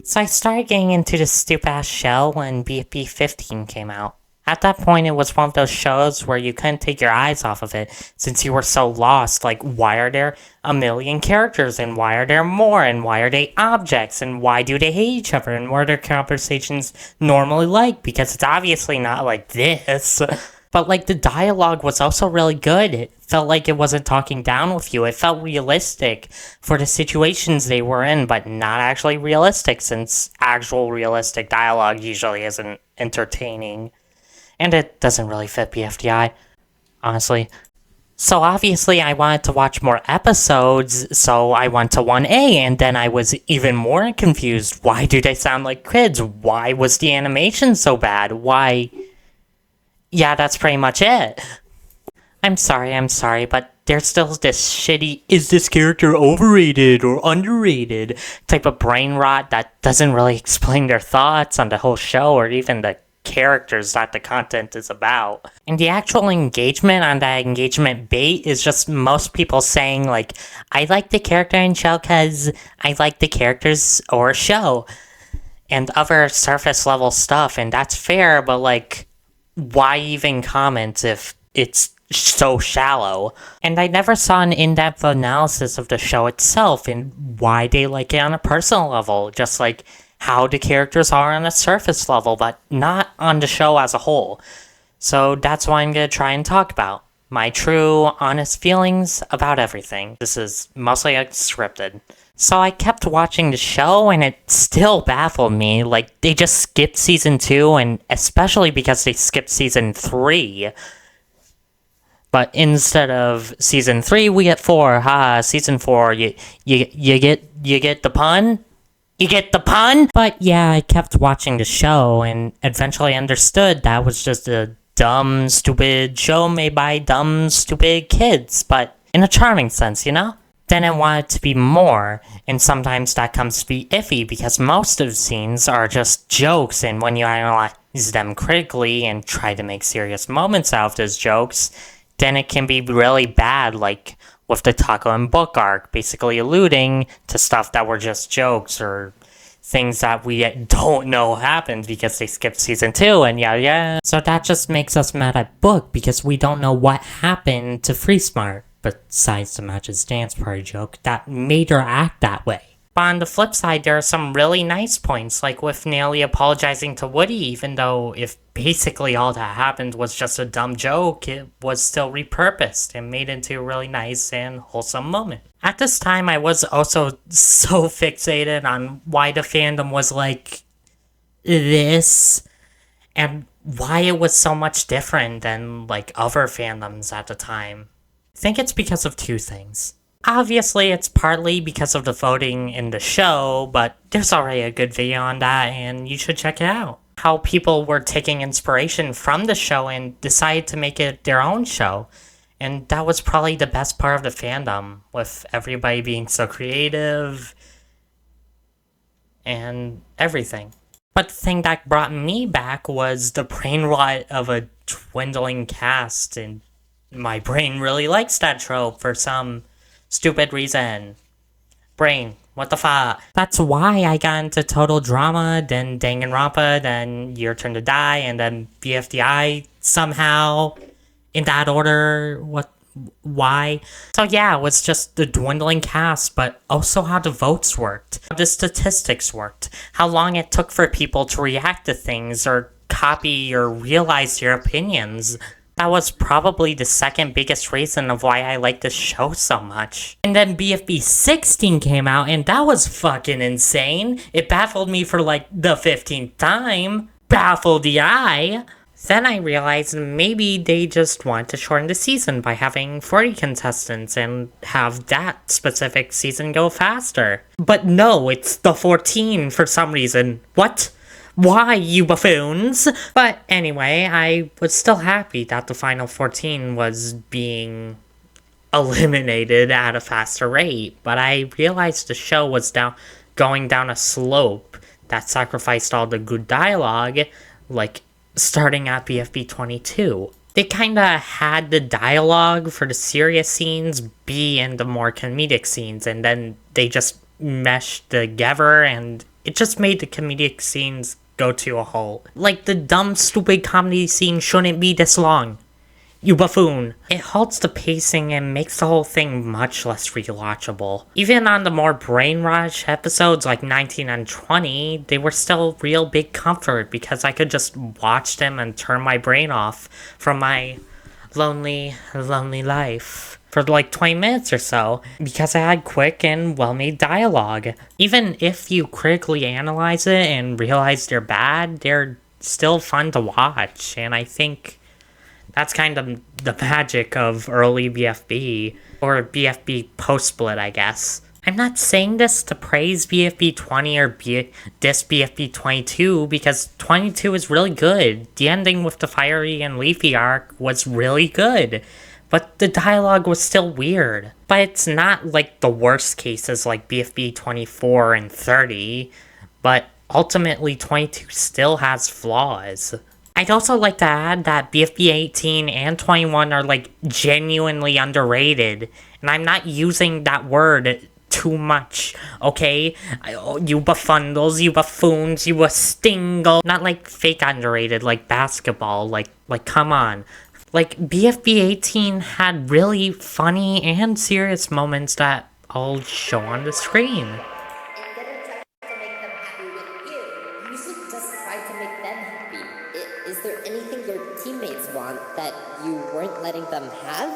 So I started getting into this stupid-ass show when BFB 15 came out. At that point, it was one of those shows where you couldn't take your eyes off of it, since you were so lost, like, why are there a million characters, and why are there more, and why are they objects, and why do they hate each other, and what are their conversations normally like, because it's obviously not like this. But, like, the dialogue was also really good. It felt like it wasn't talking down with you. It felt realistic for the situations they were in, but not actually realistic, since actual realistic dialogue usually isn't entertaining. And it doesn't really fit BFDI, honestly. So obviously I wanted to watch more episodes, so I went to 1A, and then I was even more confused. Why do they sound like kids? Why was the animation so bad? Why... Yeah, that's pretty much it. I'm sorry, but there's still this shitty, is this character overrated or underrated type of brain rot that doesn't really explain their thoughts on the whole show or even the characters that the content is about. And the actual engagement on that engagement bait is just most people saying, like, I like the character in show because I like the characters or show. And other surface level stuff, and that's fair, but, like, why even comment if it's so shallow? And I never saw an in-depth analysis of the show itself and why they like it on a personal level, just like how the characters are on a surface level, but not on the show as a whole. So that's what I'm gonna try and talk about. My true, honest feelings about everything. This is mostly unscripted. So I kept watching the show, and it still baffled me. Like, they just skipped season 2, and especially because they skipped season 3. But instead of season 3, we get 4. Season 4, you get the pun? You get the pun? But yeah, I kept watching the show, and eventually understood that was just a dumb, stupid show made by dumb, stupid kids. But in a charming sense, you know? Then I want it to be more, and sometimes that comes to be iffy because most of the scenes are just jokes, and when you analyze them critically and try to make serious moments out of those jokes, then it can be really bad, like with the Taco and Book arc, basically alluding to stuff that were just jokes or things that we don't know happened because they skipped season 2 and yeah. So that just makes us mad at Book because we don't know what happened to Free Smart, besides the Match's dance party joke, that made her act that way. But on the flip side, there are some really nice points, like with Nelly apologizing to Woody, even though if basically all that happened was just a dumb joke, it was still repurposed and made into a really nice and wholesome moment. At this time, I was also so fixated on why the fandom was like this, and why it was so much different than like other fandoms at the time. I think it's because of two things. Obviously, it's partly because of the voting in the show, but there's already a good video on that, and you should check it out. How people were taking inspiration from the show and decided to make it their own show. And that was probably the best part of the fandom, with everybody being so creative and everything. But the thing that brought me back was the brain rot of a dwindling cast, and my brain really likes that trope for some stupid reason. Brain, what the fuck? That's why I got into Total Drama, then Danganronpa, then Your Turn to Die, and then BFDI somehow. In that order, why? So yeah, it was just the dwindling cast, but also how the votes worked, how the statistics worked, how long it took for people to react to things or copy or realize their opinions. That was probably the second biggest reason of why I like this show so much. And then BFB 16 came out, and that was fucking insane. It baffled me for like the 15th time. Baffled the eye. Then I realized maybe they just want to shorten the season by having 40 contestants and have that specific season go faster. But no, it's the 14 for some reason. What? Why, you buffoons? But anyway, I was still happy that the final 14 was being eliminated at a faster rate, but I realized the show was going down a slope that sacrificed all the good dialogue, like starting at BFB 22. They kinda had the dialogue for the serious scenes be in the more comedic scenes, and then they just meshed together and It just made the comedic scenes go to a halt. Like, the dumb, stupid comedy scene shouldn't be this long. You buffoon. It halts the pacing and makes the whole thing much less rewatchable. Even on the more brainwash episodes like 19 and 20, they were still real big comfort because I could just watch them and turn my brain off from my lonely life for like 20 minutes or so because I had quick and well-made dialogue. Even if you critically analyze it and realize they're bad, they're still fun to watch, and I think that's kind of the magic of early BFB, or BFB post-split, I guess. I'm not saying this to praise BFB 20 or diss BFB 22, because 22 is really good. The ending with the Fiery and Leafy arc was really good, but the dialogue was still weird. But it's not like the worst cases like BFB 24 and 30, but ultimately 22 still has flaws. I'd also like to add that BFB 18 and 21 are like genuinely underrated, and I'm not using that word too much, okay? You bufundles, you buffoons, you a stingle. Not like fake underrated, like basketball, like come on. Like, BFB 18 had really funny and serious moments that I'll show on the screen. Is there anything your teammates want that you weren't letting them have?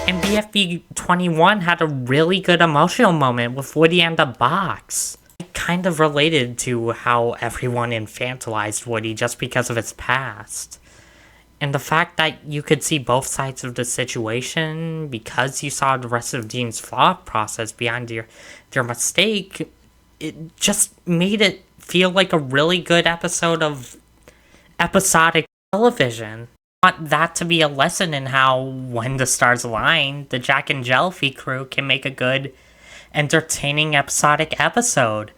And BFB 21 had a really good emotional moment with Woody and the box. I kind of related to how everyone infantilized Woody just because of his past. And the fact that you could see both sides of the situation because you saw the rest of Dean's thought process beyond their mistake, it just made it feel like a really good episode of episodic television. I want that to be a lesson in how, when the stars align, the Jack and Jellyfy crew can make a good, entertaining episodic episode.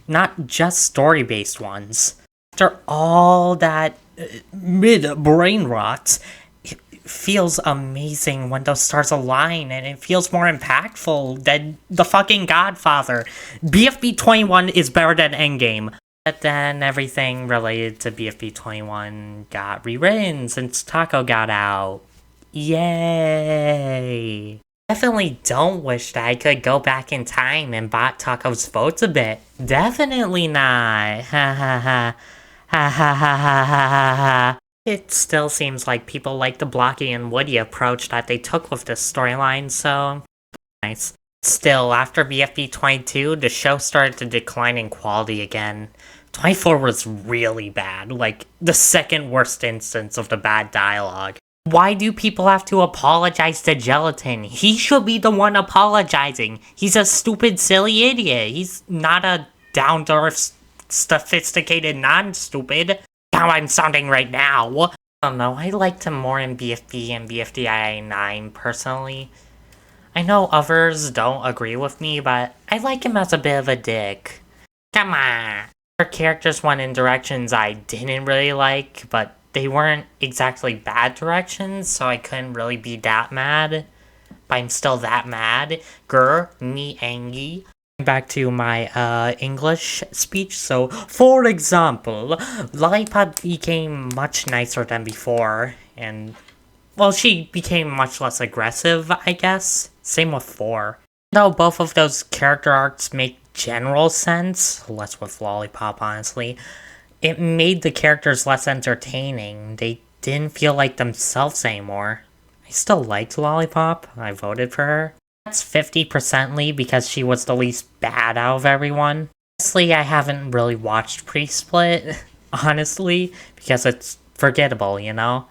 Not just story-based ones. After all that mid-brain rot, it feels amazing when those stars align, and it feels more impactful than The fucking Godfather. BFB 21 is better than Endgame. But then everything related to BFB 21 got rewritten since Taco got out. Yay! Definitely don't wish that I could go back in time and bot Taco's votes a bit. Definitely not. Ha ha ha. Ha ha ha ha ha ha. It still seems like people like the Blocky and Woody approach that they took with this storyline, so nice. Still, after BFB 22, the show started to decline in quality again. 24 was really bad, like the second worst instance of the bad dialogue. Why do people have to apologize to Gelatin? He should be the one apologizing. He's a stupid, silly idiot. He's not a down-to-earth, sophisticated non-stupid. How I'm sounding right now. I don't know, I liked him more in BFB and BFDI 9 personally. I know others don't agree with me, but I like him as a bit of a dick. Come on. Other characters went in directions I didn't really like, but they weren't exactly bad directions, so I couldn't really be that mad. But I'm still that mad. Grr, me angry. Back to my English speech. So, for example, Lollipop became much nicer than before, and, well, she became much less aggressive, I guess. Same with 4. Though both of those character arcs make general sense, less with Lollipop, honestly, it made the characters less entertaining. They didn't feel like themselves anymore. I still liked Lollipop. I voted for her. That's 50%ly because she was the least bad out of everyone. Honestly, I haven't really watched pre-split, honestly, because it's forgettable, you know?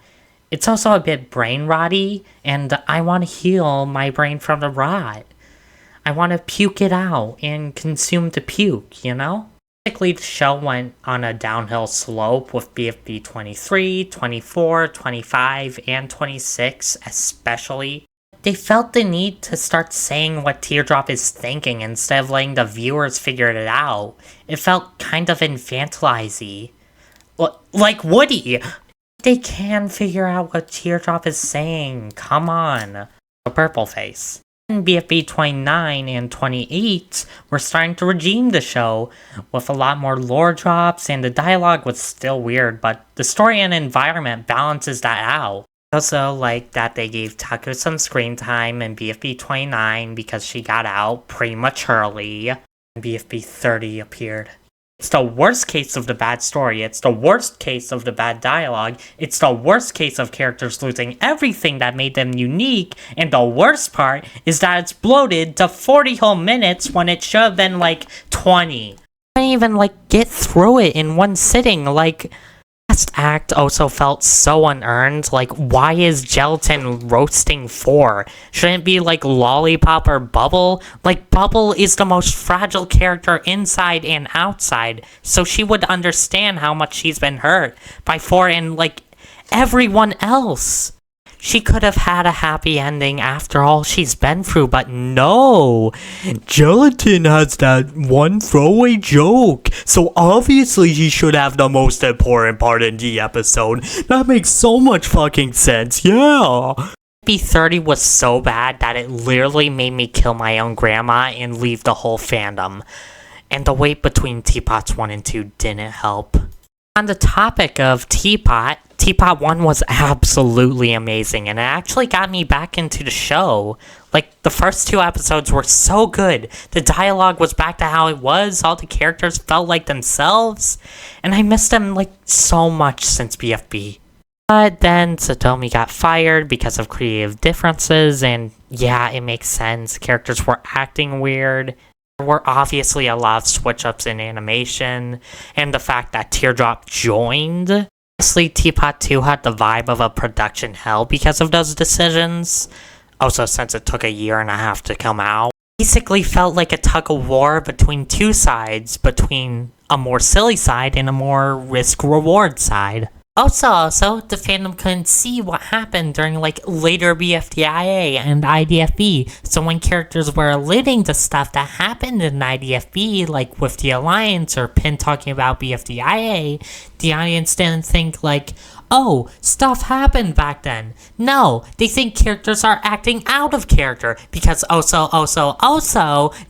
It's also a bit brain-rotty, and I want to heal my brain from the rot. I want to puke it out and consume the puke, you know? Basically, the show went on a downhill slope with BFB 23, 24, 25, and 26 especially. They felt the need to start saying what Teardrop is thinking instead of letting the viewers figure it out. It felt kind of infantilizing. Like Woody! They can figure out what Teardrop is saying. Come on. The purple face. In BFB 29 and 28, we're starting to redeem the show with a lot more lore drops, and the dialogue was still weird, but the story and environment balances that out. I also like that they gave Taku some screen time in BFB 29 because she got out prematurely. BFB 30 appeared. It's the worst case of the bad story, it's the worst case of the bad dialogue, it's the worst case of characters losing everything that made them unique, and the worst part is that it's bloated to 40 whole minutes when it should have been like 20. I couldn't even get through it in one sitting. Last act also felt so unearned. Why is Gelatin roasting 4? Shouldn't it be Lollipop or Bubble? Bubble is the most fragile character inside and outside, so she would understand how much she's been hurt by 4 and everyone else. She could have had a happy ending after all she's been through, but no! Gelatin has that one throwaway joke, so obviously he should have the most important part in the episode. That makes so much fucking sense, yeah! B30 was so bad that it literally made me kill my own grandma and leave the whole fandom. And the wait between Teapots 1 and 2 didn't help. On the topic of Teapot, Teapot 1 was absolutely amazing, and it actually got me back into the show. The first 2 episodes were so good. The dialogue was back to how it was, all the characters felt like themselves, and I missed them so much since BFB. But then Satomi got fired because of creative differences, and yeah, it makes sense. Characters were acting weird. There were obviously a lot of switch-ups in animation, and the fact that Teardrop joined. Honestly, Teapot 2 had the vibe of a production hell because of those decisions. Also, since it took a year and a half to come out. Basically felt like a tug-of-war between two sides, between a more silly side and a more risk-reward side. Also, the fandom couldn't see what happened during, later BFDIA and IDFB, so when characters were alluding to stuff that happened in IDFB, with the Alliance or Pin talking about BFDIA, the audience didn't think, oh, stuff happened back then. No, they think characters are acting out of character, because also,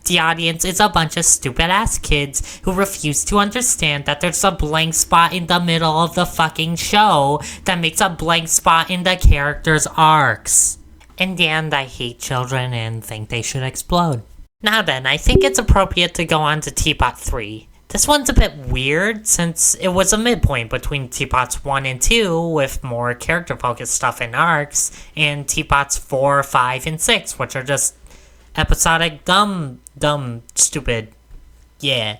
the audience is a bunch of stupid-ass kids who refuse to understand that there's a blank spot in the middle of the fucking show that makes a blank spot in the characters' arcs. In the end, I hate children and think they should explode. Now then, I think it's appropriate to go on to Teapot 3. This one's a bit weird, since it was a midpoint between Teapots 1 and 2, with more character-focused stuff in arcs, and Teapots 4, 5, and 6, which are just episodic dumb, stupid, yeah.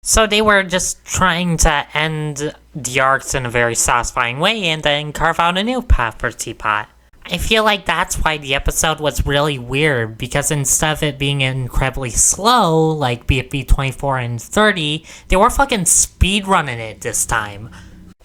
So they were just trying to end the arcs in a very satisfying way, and then carve out a new path for Teapot. I feel like that's why the episode was really weird, because instead of it being incredibly slow, like BFB 24 and 30, they were fucking speedrunning it this time.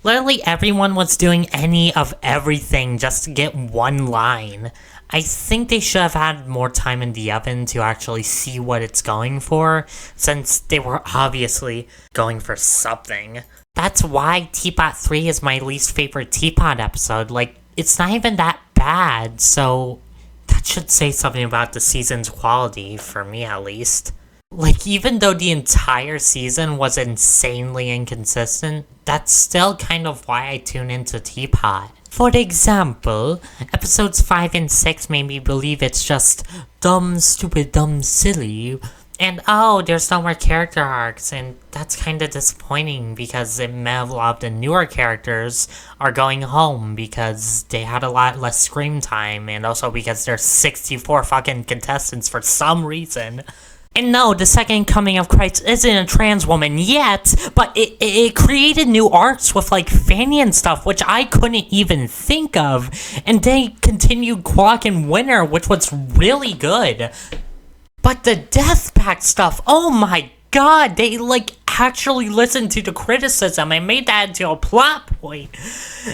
Literally everyone was doing any of everything just to get one line. I think they should have had more time in the oven to actually see what it's going for, since they were obviously going for something. That's why Teapot 3 is my least favorite Teapot episode. It's not even that bad, so that should say something about the season's quality, for me at least. Even though the entire season was insanely inconsistent, that's still kind of why I tune into Teapot. For example, episodes 5 and 6 made me believe it's just dumb, stupid, dumb, silly, and oh, there's no more character arcs, and that's kinda disappointing because it meant a lot of the newer characters are going home because they had a lot less screen time, and also because there's 64 fucking contestants for some reason. And no, the second coming of Christ isn't a trans woman yet, but it created new arcs with Fanny and stuff, which I couldn't even think of, and they continued Quark and Winter, which was really good. But the Death Pact stuff, oh my god, they actually listened to the criticism and made that into a plot point.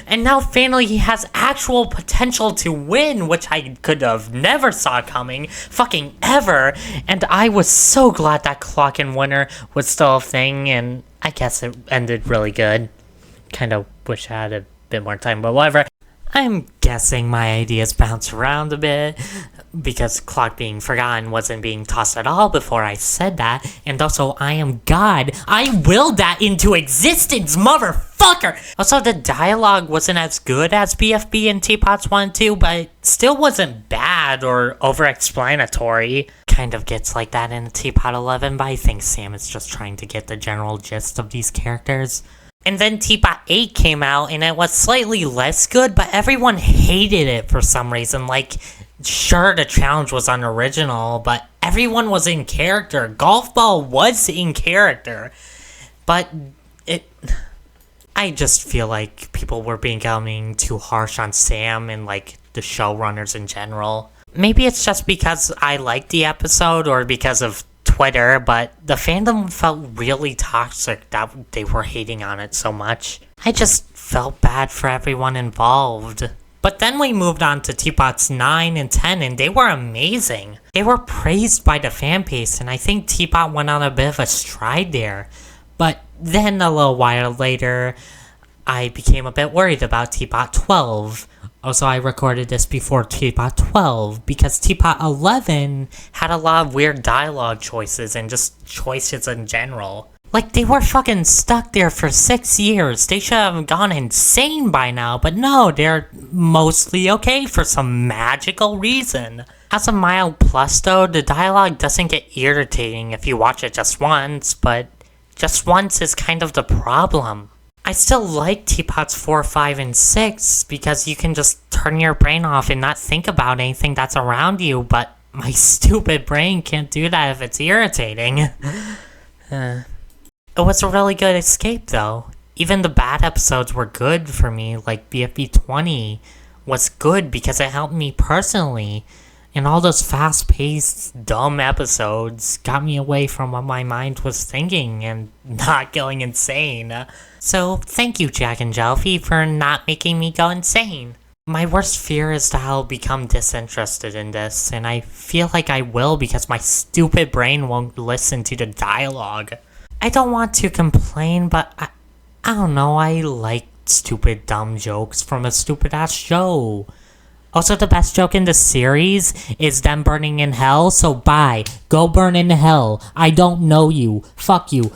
And now finally he has actual potential to win, which I could have never saw coming, fucking ever. And I was so glad that Clock and Winter was still a thing, and I guess it ended really good. Kinda wish I had a bit more time, but whatever. I'm guessing my ideas bounce around a bit because clock being forgotten wasn't being tossed at all before I said that, and also I am God. I willed that into existence, motherfucker! Also, the dialogue wasn't as good as BFB and Teapots 1 and 2, but it still wasn't bad or over-explanatory. Kind of gets like that in Teapot 11, but I think Sam is just trying to get the general gist of these characters. And then Teapot 8 came out, and it was slightly less good, but everyone hated it for some reason. Like, sure, the challenge was unoriginal, but everyone was in character. Golf Ball was in character. But I just feel like people were becoming too harsh on Sam and, like, the showrunners in general. Maybe it's just because I liked the episode or because of Twitter, but the fandom felt really toxic that they were hating on it so much. I just felt bad for everyone involved. But then we moved on to Teapots 9 and 10, and they were amazing. They were praised by the fan base, and I think Teapot went on a bit of a stride there. But then a little while later, I became a bit worried about Teapot 12. Also, I recorded this before Teapot 12 because Teapot 11 had a lot of weird dialogue choices and just choices in general. Like, they were fucking stuck there for 6 years. They should have gone insane by now, but no, they're mostly okay for some magical reason. As a mild plus though, the dialogue doesn't get irritating if you watch it just once, but just once is kind of the problem. I still like Teapots 4, 5, and 6 because you can just turn your brain off and not think about anything that's around you, but my stupid brain can't do that if it's irritating. It was a really good escape though. Even the bad episodes were good for me, like BFB 20 was good because it helped me personally. And all those fast-paced, dumb episodes got me away from what my mind was thinking and not going insane. So, thank you, Jack and Jelfie, for not making me go insane. My worst fear is that I'll become disinterested in this, and I feel like I will because my stupid brain won't listen to the dialogue. I don't want to complain, but I don't know, I like stupid, dumb jokes from a stupid-ass show. Also, the best joke in the series is them burning in hell, so bye. Go burn in hell. I don't know you. Fuck you.